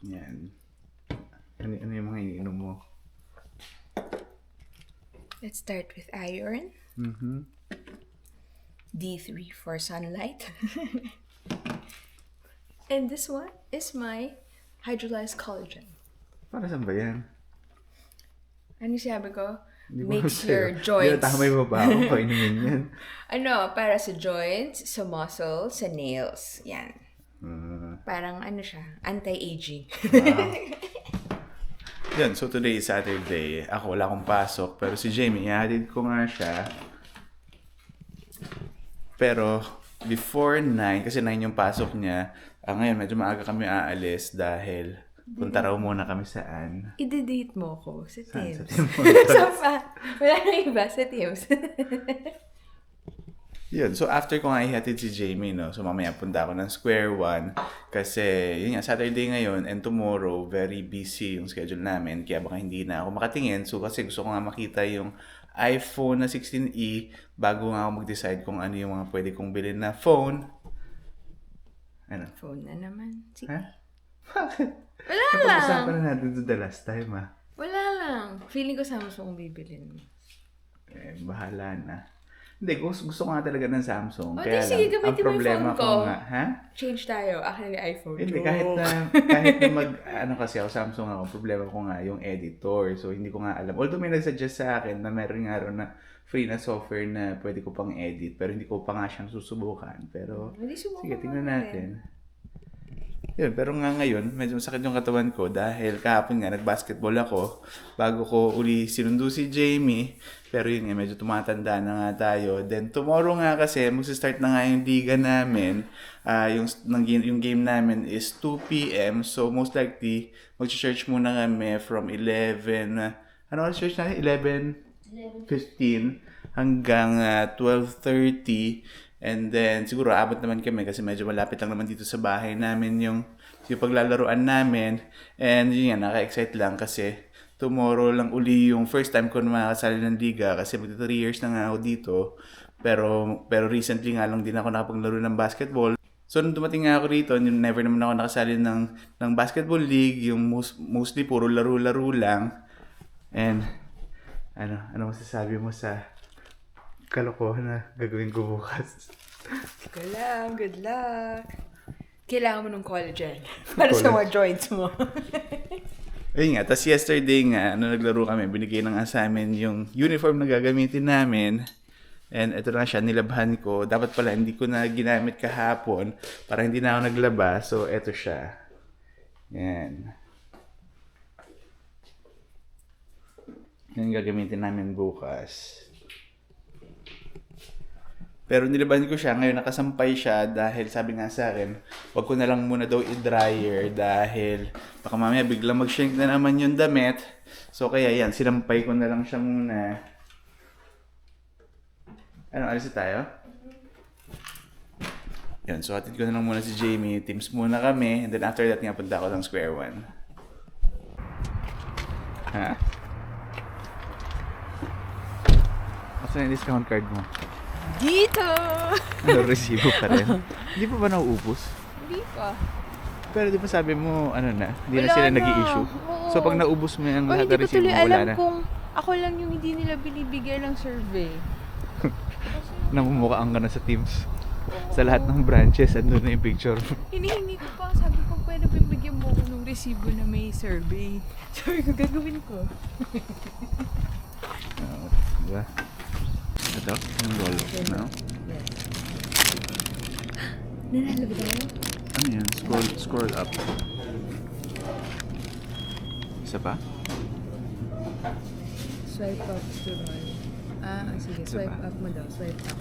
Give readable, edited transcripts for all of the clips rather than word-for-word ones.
Yan. Ano yung mga iniinom mo? Let's start with iron. D3 for sunlight. And this one is my hydrolyzed collagen. Para saan ba yan? Ano sabi ko? Hindi ko Makes alam your sa'yo. joints. Tamay mo ba ako painumin yan? Ano, para sa joints, sa muscles, sa nails. Yan. Parang ano siya, anti-aging. Yan, so today is Saturday. Ako wala akong pasok, pero si Jamie, ihatid ko nga siya. Pero before 9, kasi 9 yung pasok niya, ngayon medyo maaga kami aalis dahil punta raw muna kami saan. I-date mo ko sa Saan? Sa Teams. Teams. Wala nang iba sa Teams. Yun, so after ko nga ihatid si Jamie, no, so mamaya punta ako ng Square One kasi yun nga, Saturday ngayon and tomorrow, very busy yung schedule namin kaya baka hindi na ako makatingin. So kasi gusto ko nga makita yung iPhone na 16e bago nga ako mag-decide kung ano yung mga pwede kong bilhin na phone. Ano? Phone na naman. Sige. Ha? Bakit? Wala lang. Napag-usapan na natin to the last time, ha? Wala lang. Feeling ko Samsung bibilin mo. Bahala na. Hindi, gusto ko nga talaga ng Samsung. O, Kaya di sige, lang, ang gamitin mo yung problema phone ko. ko nga, ha? Change tayo. Akin na yung iPhone. Hindi, Joke. kahit na ano kasi ako, Samsung ako, problema ko nga yung editor. So, hindi ko nga alam. Although may nagsuggest sa akin na meron nga rin na free na software na pwede ko pang edit. Pero hindi ko pa nga siyang susubukan. Pero, Hindi subukan sige, mo tingnan rin. natin. Yun, pero nga ngayon, medyo masakit yung katawan ko dahil kahapon nga nag-basketball ako bago ko uli sinundo si Jamie. Pero yun nga, medyo tumatanda na nga tayo. Then tomorrow nga kasi, magsa-start na nga yung liga namin. Yung game namin is 2 p.m. So most likely, mag-church muna kami from 11, ano ang church natin? 11:15 hanggang 12:30. And then, siguro abot naman kami kasi medyo malapit lang naman dito sa bahay namin yung paglalaroan namin. And yun nga, naka-excite lang kasi tomorrow lang uli yung first time ko na makakasali ng liga kasi magta 3 years na nga ako dito. Pero recently nga lang din ako nakapaglaro ng basketball. So, nung dumating nga ako rito, never naman ako nakasali ng basketball league. Yung mostly puro laro-laro lang. And, ano masasabi mo sa kalokohan na gagawin ko bukas? Sige lang. Good luck. Kailangan mo ng collagen para sa mga joints mo. Ayun nga, tas yesterday nga, naglaro kami, binigay ng sa amin yung uniform na gagamitin namin. And ito na siya, nilabhan ko. Dapat pala, hindi ko na ginamit kahapon para hindi na ako naglaba. So, ito siya. Yan. Yan gagamitin namin bukas. Pero nilaban ko siya, ngayon nakasampay siya dahil sabi nga sa akin, wag ko na lang muna daw i-dryer dahil baka mamaya biglang mag-shrink na naman yung damit. So kaya yan, sinampay ko na lang siya muna. Alis na tayo? Yan, so hatid ko na lang muna si Jamie, teams muna kami, and then after that nga punta ako ng Square One. Ha? Asan yung discount card mo? Dito! Resibo pa rin. Hindi pa ba nauubos? Hindi pa. Pero di ba sabi mo, hindi na Wala sila na. nag-i-issue. Oo. So pag naubos mo yung O, lahat hindi ng ko resibo tuloy mo, wala alam na. kung ako lang yung hindi nila binibigay ng survey. Namumukhaan ka na sa Teams. Sa lahat ng branches, andun na yung picture mo. Hinihingi ko pa. Sabi ko, pwede bibigyan mo ko ng resibo na may survey. Sabi ko, gagawin ko. Diba? Ito, yung roll, no? Yes. Nanalo ba tayo? Ano yan? Scroll up. Isa pa? Swipe up to roll. Sige. Swipe up mo daw. Swipe up.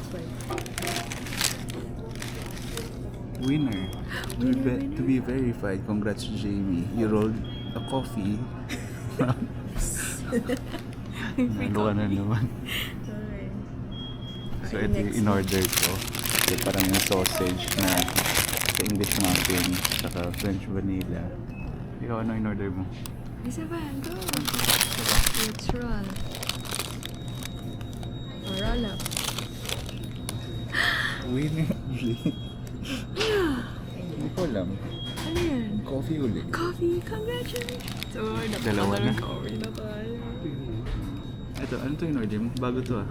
Winner. To be verified, congrats Jamie. You rolled a coffee. Nalo ka na naman. Sorry. So ito yung in-order ko. Ito parang yung sausage na sa English muffin, saka French vanilla. Ikaw, ano in-order mo? Isa ba? Go! Let's roll. Roll up. Winner. Hindi ko alam. Ano yan? Coffee ulit. Coffee! Congratulations! So, Dalawa na. coffee na tayo. Ito, ano to in order mo? Bago to ah.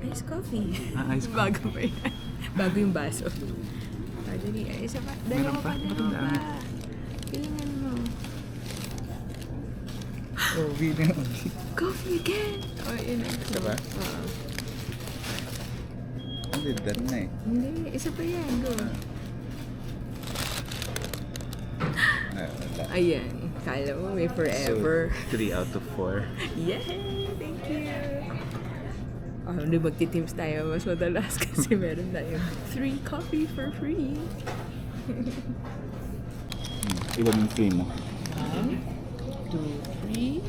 Iced coffee. Ice coffee. Bago pa yan. Bago yung baso. Dali, isa pa. Meron Dalawa pa? pa, Ba't ang dalawa dami? pa. Kailangan mo. Oh, vegan. Coffee again! Oh, yun na. Diba? Oo. Hindi, done na eh. Hindi, isa pa yan. Go. Wala. Ayan. Kala mo may forever. So, 3 out of 4. Yay! Thank you! Oh, hindi magti-teams tayo mas madalas kasi meron tayong 3 coffee for free. Ilan yung free mo? 1, 2, 3.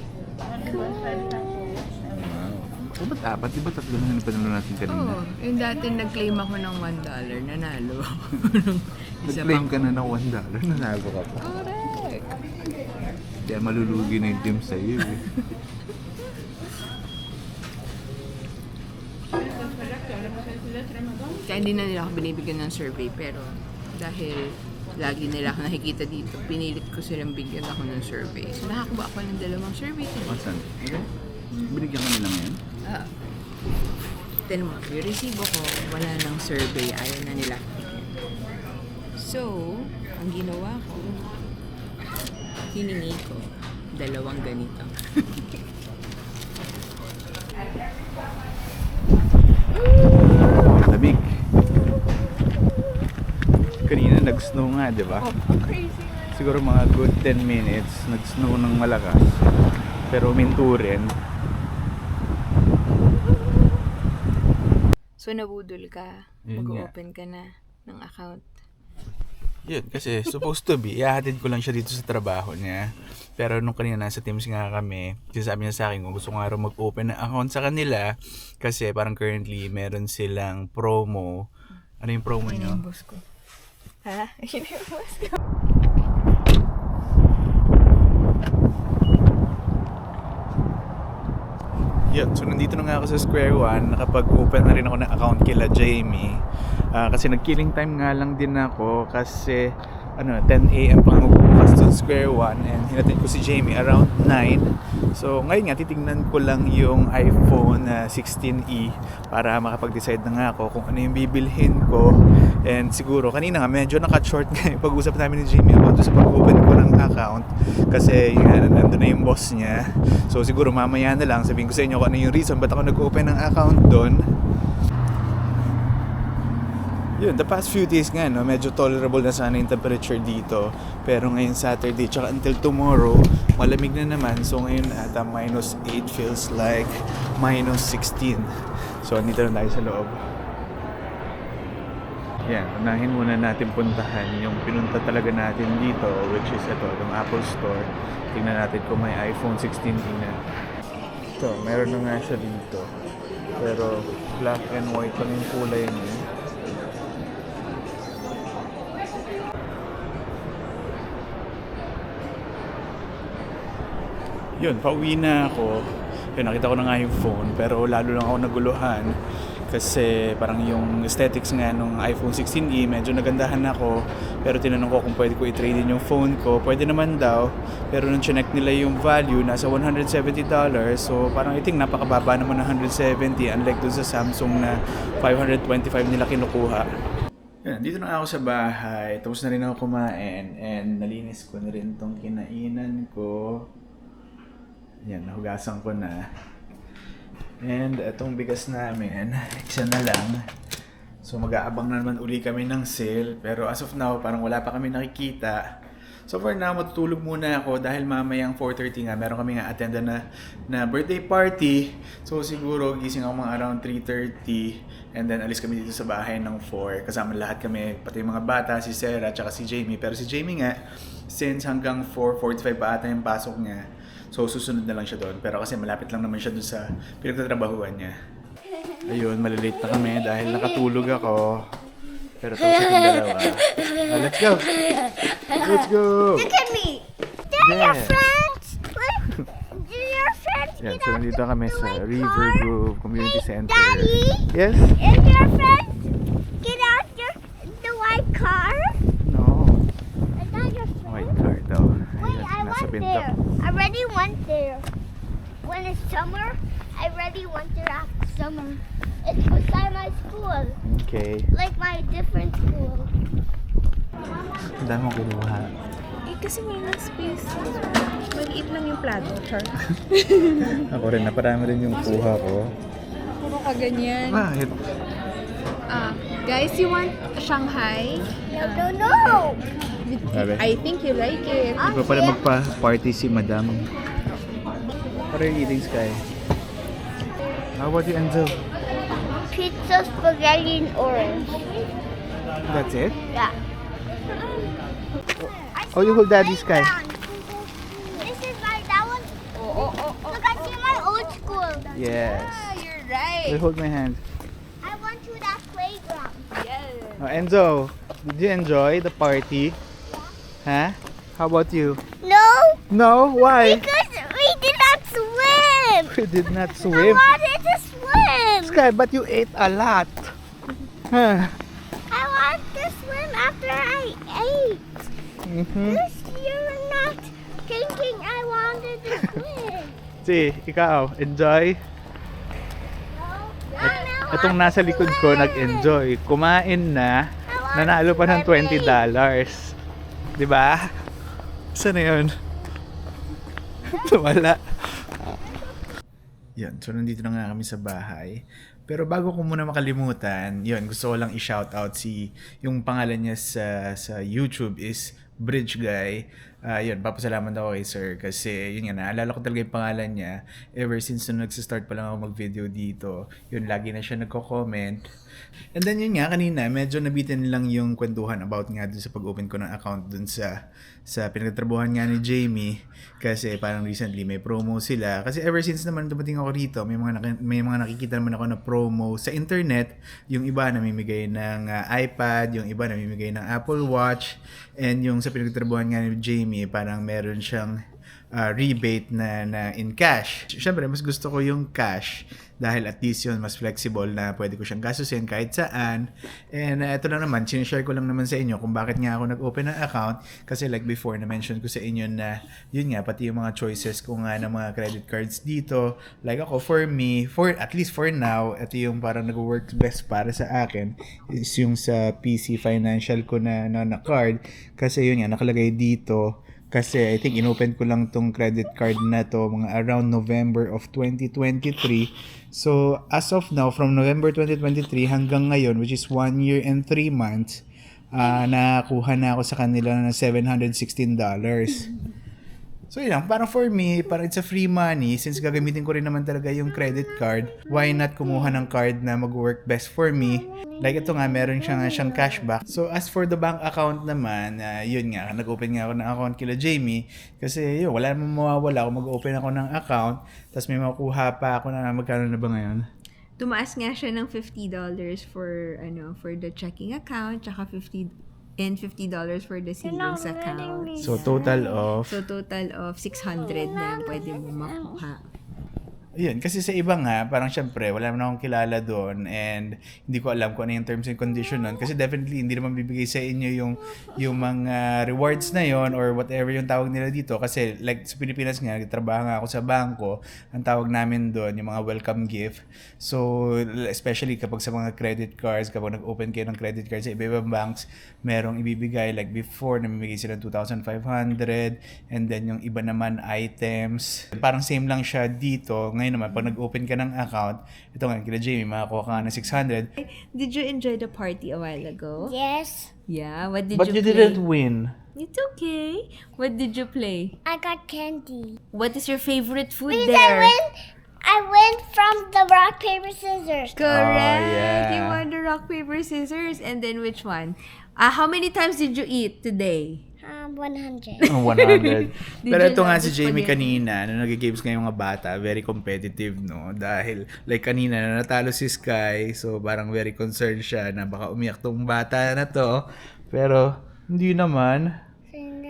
Wow. So, ba't apat? Di ba tatlo na yung panalo natin kanina? Oo. Yung dati nag-claim ako ng $1, nanalo ako. Isa Nag-claim pang- ka na ng $1, nanalo ka pa. Correct! Kaya malulugi na yung team sa'yo eh. Kaya hindi na nila ako binibigyan ng survey pero dahil lagi nila ako nakikita dito, pinilit ko silang bigyan ako ng survey. So nakakuha ako ng 2 survey today. Asan? Okay. Binigyan ka nila ngayon? Tinan mo, yung resibo ko, wala ng survey, ayaw na nila bigyan. So, ang ginawa ko, hiningi ko 2 ganito. Lamig. Kanina nag-snow nga, di ba? Crazy! Siguro mga good 10 minutes, nag-snow ng malakas. Pero uminto rin. So, nabudol ka, Yun nga. mag-open ka na ng account. Yun, kasi supposed to be, ihahatid ko lang siya dito sa trabaho niya. Pero nung kanina nasa Teams nga kami, sinasabi niya sa akin kung gusto ko nga raw mag-open ng account sa kanila. Kasi parang currently meron silang promo. Ano yung promo Ayun niyo? yung boss ko. Ha? Ayun yung boss ko. Yun, so nandito na nga ako sa Square One. Nakapag-open na rin ako ng account kila Jamie. Kasi nag-killing time nga lang din ako kasi 10 a.m. pa magbukas sa Square One and hinatid ko si Jamie around 9. So ngayon nga titingnan ko lang yung iPhone 16e para makapag-decide na nga ako kung ano yung bibilhin ko. And siguro kanina nga medyo naka-short nga yung pag-usap namin ni Jamie about sa pag-open ko ng account kasi nandun na yung boss niya. So siguro mamaya na lang sabihin ko sa inyo kung ano yung reason ba't ako nag-open ng account doon. Yun, the past few days nga, no, medyo tolerable na sana yung temperature dito. Pero ngayon Saturday, tsaka until tomorrow, malamig na naman. So ngayon ata -8 feels like -16. So andito na tayo sa loob. Yan, unahin muna natin puntahan yung pinunta talaga natin dito, which is ito, yung Apple Store. Tingnan natin kung may iPhone 16 na. Ito, meron na nga siya dito. Pero black and white lang yung kulay niya. Yun, pauwi na ako. Yun, nakita ko na nga yung phone, pero lalo lang ako naguluhan kasi parang yung aesthetics nga nung iPhone 16e, medyo nagandahan ako, pero tinanong ko kung pwede ko i-trade in yung phone ko. Pwede naman daw, pero nung chinek nila yung value, nasa $170. So parang I think napakababa naman ng 170, unlike dun sa Samsung na 525 nila kinukuha. Yan, dito na ako sa bahay, tapos na rin ako kumain, and nalinis ko na rin tong kinainan ko. Yan, nahugasan ko na. And itong bigas namin, isa na lang. So mag-aabang na naman uli kami ng sale. Pero as of now, parang wala pa kami nakikita. So for now, matutulog muna ako dahil mamayang 4:30 nga. Meron kami nga attend na birthday party. So siguro gising ako mga around 3:30. And then alis kami dito sa bahay ng 4. Kasama lahat kami, pati yung mga bata, si Sarah, tsaka si Jamie. Pero si Jamie nga, since hanggang 4:45 pa ata yung pasok niya, so susunod na lang siya doon. Pero kasi malapit lang naman siya doon sa pinagtatrabahuan niya. Ayun, malilate na kami dahil nakatulog ako. Pero tapos itong dalawa. Let's go! Let's go! Look at me. They're your friends. Look. They're your friends. Yan, Get so out nandito the kami sa white River car. Grove Community Center. Daddy? Yes? Is your friends? Get out the white car. No. Is that your friend? pinto. there. I already went there. When it's summer, I already went there after summer. It's beside my school, Okay. like my different school. Ang dami mong kinuha. Eh, kasi wala ng space. Maliit lang yung plato, Char. Ako rin, naparami rin yung kuha ko. Puro ka ganyan. Bakit? Guys, you want Shanghai? No. Sabi? I think you like it. Iba pala magpa-party si Madam. What are you eating, Sky? How about you, Enzo? Pizza, spaghetti, and orange. That's it? Yeah. Oh, you hold Daddy's, Sky. This is that one. Look, I see my old school. Yes. You're right. You hold my hand. I went to that playground. Yes. Oh, Enzo, did you enjoy the party? Huh? How about you? No, No? Why? because we did not swim. We did not I swim. wanted to swim. Sky, but you ate a lot. Huh? I wanted to swim after I ate. Mm-hmm. You're not thinking I wanted to swim. See, ikaw, enjoy. Itong nasa likod ko, nag-enjoy. Kumain na, nanalo pa ng $20. Diba? Saan na yun? Wala. Yan, so nandito na nga kami sa bahay. Pero bago ko muna makalimutan, yun, gusto ko lang i-shoutout yung pangalan niya sa YouTube is Bridge Guy. Yun, papasalamat ako kay sir kasi yun nga, naalala ko talaga yung pangalan niya ever since nung nagsistart pa lang ako mag-video dito. Yun, lagi na siya nagko-comment. And then yun nga, kanina, medyo nabitin lang yung kwentuhan about nga dun sa pag-open ko ng account dun sa pinagtatrabuhan nga ni Jamie kasi parang recently may promo sila. Kasi ever since naman dumating ako rito, may mga nakikita naman ako na promo sa internet. Yung iba namimigay ng iPad, yung iba namimigay ng Apple Watch, and yung sa pinagtatrabuhan nga ni Jamie, parang meron siyang rebate na in cash. Siyempre, mas gusto ko yung cash dahil at least yun, mas flexible na pwede ko siyang gastusin kahit saan. And ito lang naman, sinishare ko lang naman sa inyo kung bakit nga ako nag-open ng account. Kasi like before, na-mention ko sa inyo na yun nga, pati yung mga choices ko nga ng mga credit cards dito. Like ako, for me, at least for now, ito yung parang nag-work best para sa akin is yung sa PC Financial ko na card. Kasi yun nga, nakalagay dito. Kasi I think inopen ko lang tong credit card na to mga around November of 2023. So as of now, from November 2023 hanggang ngayon, which is 1 year and 3 months, nakakuha na ako sa kanila ng $716. So yun lang, parang for me, parang it's a free money. Since gagamitin ko rin naman talaga yung credit card, why not kumuha ng card na mag-work best for me? Like ito nga, meron siyang cashback. So as for the bank account naman, yun nga, nag-open nga ako ng account kila Jamie. Kasi yun, wala namang mawawala kung mag-open ako ng account. Tapos may makuha pa ako na magkano na ba ngayon? Tumaas nga siya ng $50 for the checking account, tsaka $50 for the savings account. So total of... So total of 600 na pwede mo makuha. Yun, kasi sa iba nga, parang syempre, wala naman akong kilala doon and hindi ko alam kung ano yung terms and condition nun. Kasi definitely, hindi naman bibigay sa inyo yung mga rewards na yon or whatever yung tawag nila dito. Kasi like sa Pilipinas nga, trabaho nga ako sa bangko, ang tawag namin doon, yung mga welcome gift. So, especially kapag sa mga credit cards, kapag nag-open kayo ng credit cards sa iba-ibang banks, merong ibibigay like before, namimigay sila ng 2,500 and then yung iba naman items. Parang same lang siya dito. Ngayon naman, pag nag-open ka ng account, ito nga, kila Jamie, makakuha ka ng 600. Did you enjoy the party a while ago? Yes, Yeah, what did But you you play? didn't win. It's okay. What did you play? I got candy. What is your favorite food Because there? I win from the rock, paper, scissors. Correct. Oh, yeah. You won the rock, paper, scissors. And then which one? How many times did you eat today? 100. Ang 100. Pero you ito nga love si the Jamie spaghetti? kanina, nung nag-games nga yung mga bata, very competitive, no? Dahil, like kanina, natalo si Sky, so parang very concerned siya na baka umiyak tong bata na to. Pero, hindi naman.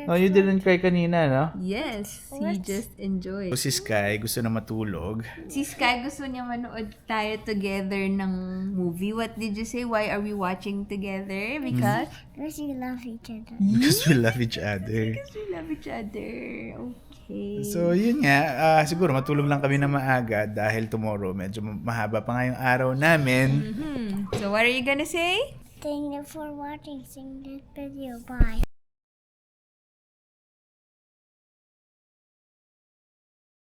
Oh, you didn't cry kanina, no? Yes, he just enjoyed. Si Sky, gusto na matulog. Si Sky gusto niya manood tayo together ng movie. What did you say? Why are we watching together? Because? Because we love each other. Because we love each other. Because we love each other. Okay. Okay. So, yun nga. Siguro matulog lang kami na maaga dahil tomorrow medyo mahaba pa nga yung araw namin. So what are you gonna say? Thank you for watching this video. Bye.